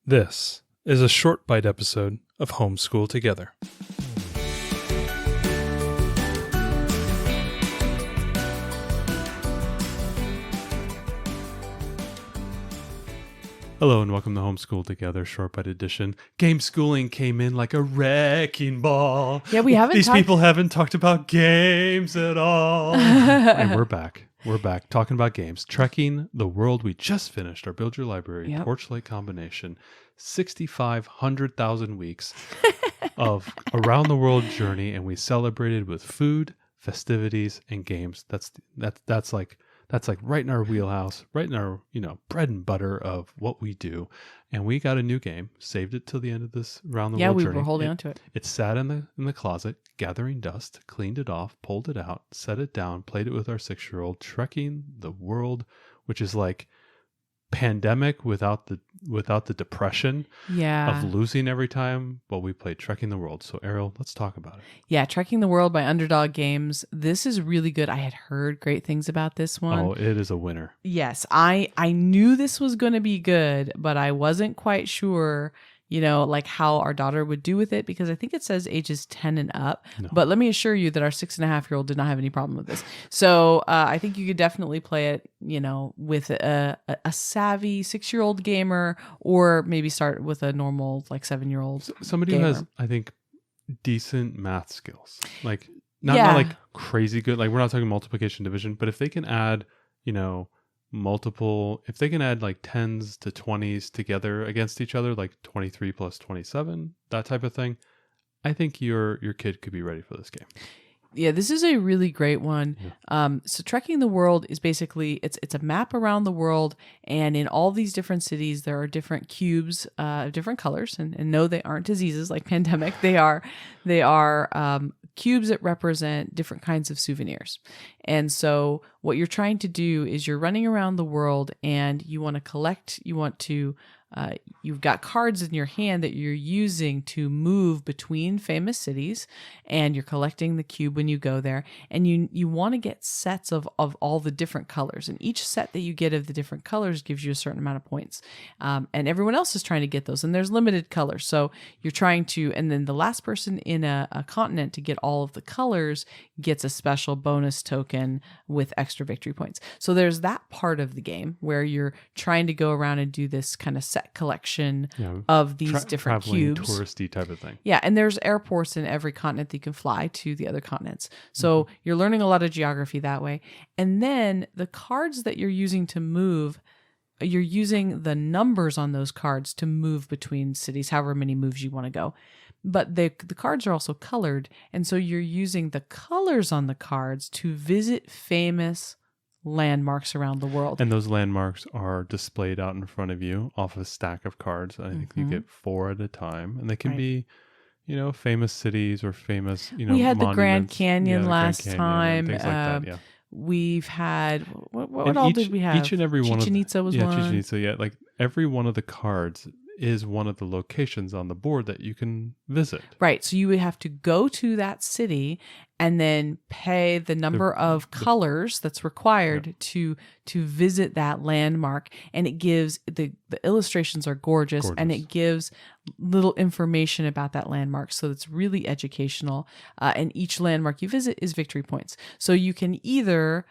This is a short bite episode of Homeschool Together. Hello and welcome to Homeschool Together, short bite edition. Game schooling came in like a wrecking ball. Yeah, we haven't. These people haven't talked about games at all. And we're back. We're back talking about games. Trekking the World. We just finished our Build Your Library Torchlight combination. 6,500,000 weeks of around the world journey, and we celebrated with food, festivities, and games. That's like right in our wheelhouse, right in our bread and butter of what we do. And we got a new game, saved it till the end of this round the world journey. Yeah, we were holding on to it. It sat in the closet, gathering dust, cleaned it off, pulled it out, set it down, played it with our 6-year-old, trekking the world, which is like pandemic without the depression of losing every time. But we played Trekking the World. So Ariel, let's talk about it. Yeah, Trekking the World by Underdog Games. This is really good. I had heard great things about this one. Oh, it is a winner. Yes, I knew this was going to be good, but I wasn't quite sure, like how our daughter would do with it, because I think it says ages 10 and up. No. But let me assure you that our 6.5-year-old did not have any problem with this. So I think you could definitely play it, with a savvy 6-year-old gamer, or maybe start with a normal 7-year-old. Somebody gamer who has, I think, decent math skills, not like crazy good. Like, we're not talking multiplication, division, but if they can add, if they can add like 10s to 20s together against each other, like 23 plus 27, that type of thing, I think your kid could be ready for this game. Yeah, this is a really great one. Yeah. So Trekking the World is basically, it's a map around the world, and in all these different cities, there are different cubes of different colors. And no, they aren't diseases like pandemic. They are cubes that represent different kinds of souvenirs. And so what you're trying to do is you're running around the world, and you want to collect, you've got cards in your hand that you're using to move between famous cities, and you're collecting the cube when you go there, and you want to get sets of all the different colors, and each set that you get of the different colors gives you a certain amount of points, and everyone else is trying to get those, and there's limited colors, so you're trying to, and then the last person in a continent to get all of the colors gets a special bonus token with extra victory points. So there's that part of the game where you're trying to go around and do this kind of set collection of these different cubes. Touristy type of thing. Yeah, and there's airports in every continent that you can fly to the other continents. So you're learning a lot of geography that way. And then the cards that you're using to move, you're using the numbers on those cards to move between cities, however many moves you want to go. But the cards are also colored, and so you're using the colors on the cards to visit famous landmarks around the world. And those landmarks are displayed out in front of you off a stack of cards. I think you get 4 at a time, and they can be, famous cities or famous, we had monuments. the Grand Canyon last time. Things like that, We've had what all did we have? Each and every one Chichen Itza was one. Chichen Itza, like every one of the cards is one of the locations on the board that you can visit. Right. So you would have to go to that city and then pay the number of colors that's required to visit that landmark. And it gives, the illustrations are gorgeous, and it gives little information about that landmark. So it's really educational. And each landmark you visit is victory points. So you can either...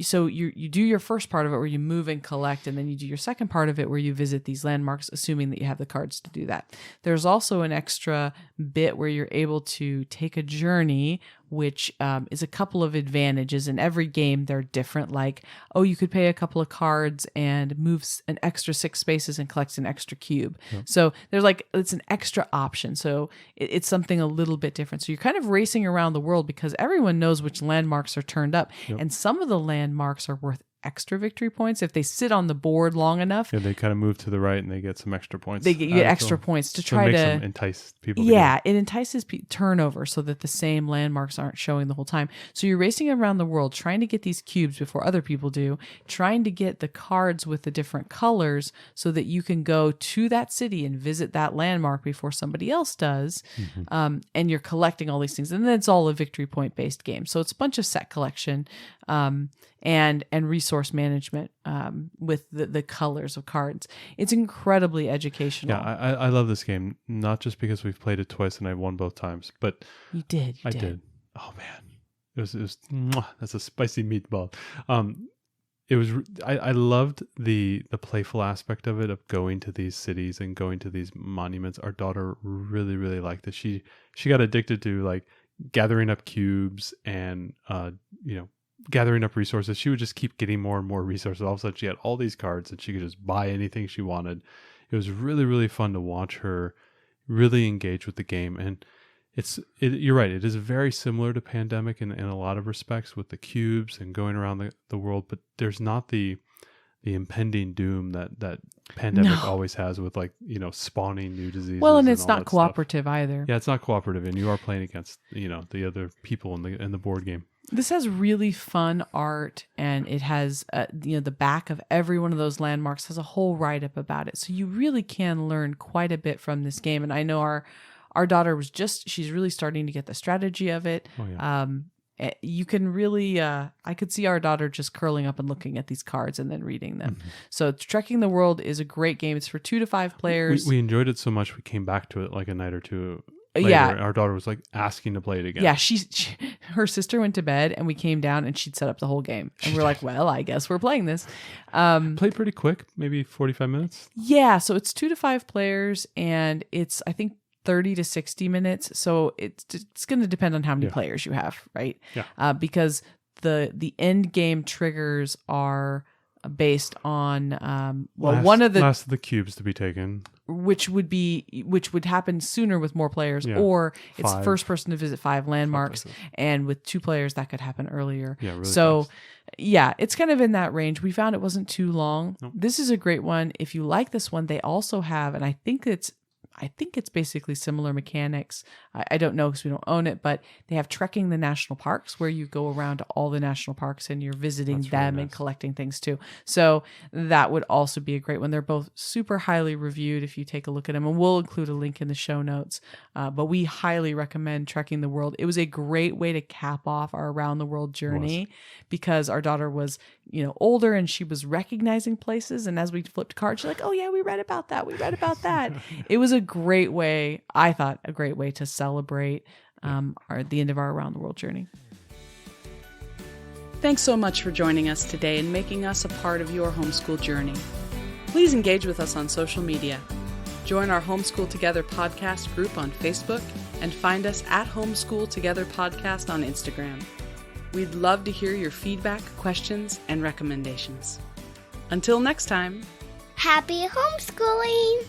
So you do your first part of it where you move and collect, and then you do your second part of it where you visit these landmarks, assuming that you have the cards to do that. There's also an extra bit where you're able to take a journey, which is a couple of advantages. In every game, they're different. Like, you could pay a couple of cards and move an extra 6 spaces and collect an extra cube. Yep. So there's it's an extra option. So it's something a little bit different. So you're kind of racing around the world because everyone knows which landmarks are turned up. Yep. And some of the landmarks are worth extra victory points if they sit on the board long enough. Yeah, they kind of move to the right and they get some extra points. You get extra points to try to entice people. Yeah, it entices turnover so that the same landmarks aren't showing the whole time. So you're racing around the world trying to get these cubes before other people do, trying to get the cards with the different colors so that you can go to that city and visit that landmark before somebody else does. Mm-hmm. And you're collecting all these things. And then it's all a victory point based game. So it's a bunch of set collection. and resource management with the colors of cards. It's incredibly educational. Yeah, I love this game, not just because we've played it twice and I won both times, but You did. I did. Oh man, it was mwah, that's a spicy meatball. It was I loved the playful aspect of it, of going to these cities and going to these monuments. Our daughter really liked it. She got addicted to like gathering up cubes and gathering up resources. She would just keep getting more and more resources. All of a sudden she had all these cards and she could just buy anything she wanted. It was really fun to watch her really engage with the game. And you're right, it is very similar to Pandemic in a lot of respects, with the cubes and going around the world, but there's not the impending doom that Pandemic always has with, like, spawning new diseases. Well, and it's not that cooperative stuff. either. Yeah, it's not cooperative, and you are playing against the other people in the board game. This has really fun art, and it has the back of every one of those landmarks has a whole write-up about it, so you really can learn quite a bit from this game. And I know our daughter she's really starting to get the strategy of it. Oh, yeah. You can really, I could see our daughter just curling up and looking at these cards and then reading them. Mm-hmm. So Trekking the World is a great game. It's for 2 to 5 players. We enjoyed it so much we came back to it like a night or two later. Yeah. Our daughter was like asking to play it again. Yeah, her sister went to bed and we came down and she'd set up the whole game. And we're like, well, I guess we're playing this. Played pretty quick, maybe 45 minutes. Yeah, so it's 2 to 5 players and it's, I think, 30 to 60 minutes. So it's going to depend on how many players you have, right? Yeah. Because the end game triggers are based on one of the last of the cubes to be taken, which would happen sooner with more players, or it's 5. First person to visit 5 landmarks, and with 2 players that could happen earlier. Yeah, really so fast. Yeah, it's kind of in that range. We found it wasn't too long. Nope. This is a great one. If you like this one, they also have, and I think it's basically similar mechanics. I don't know because we don't own it, but they have Trekking the National Parks, where you go around to all the national parks and you're visiting them really nice. And collecting things too. So that would also be a great one. They're both super highly reviewed if you take a look at them, and we'll include a link in the show notes. But we highly recommend Trekking the World. It was a great way to cap off our around the world journey because our daughter was, older and she was recognizing places. And as we flipped cards, she's like, oh yeah, we read about that. It was a great way, I thought, to celebrate the end of our around the world journey. Thanks so much for joining us today and making us a part of your homeschool journey. Please engage with us on social media. Join our Homeschool Together podcast group on Facebook and find us at Homeschool Together Podcast on Instagram. We'd love to hear your feedback, questions, and recommendations. Until next time, happy homeschooling!